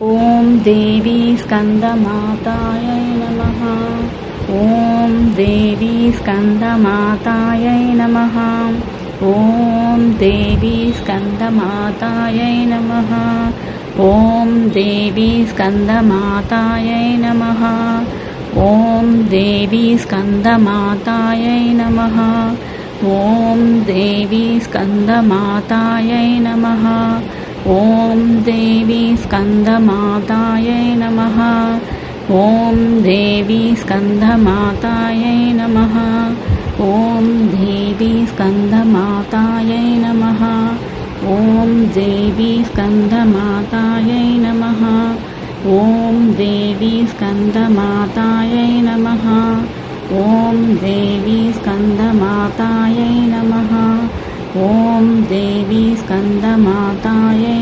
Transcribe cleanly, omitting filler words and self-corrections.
ॐ देवी स्कन्दमातायै नमः। ॐ देवी स्कन्दमातायै नमः। ॐ देवी स्कन्दमातायै नमः। ॐ देवी स्कन्दमातायै नमः। ॐ देवी स्कन्दमातायै नमः। ॐ देवी स्कन्दमातायै नमः। ॐ देवी स्कन्दमातायै नमः। ॐ देवी स्कन्दमातायै नमः। ॐ देवी स्कन्दमातायै नमः। ॐ देवी स्कन्दमातायै नमः। ॐ देवी स्कन्दमातायै नमः। ॐ देवी स्कन्दमातायै नमः। ॐ देवी स्कन्दमातायै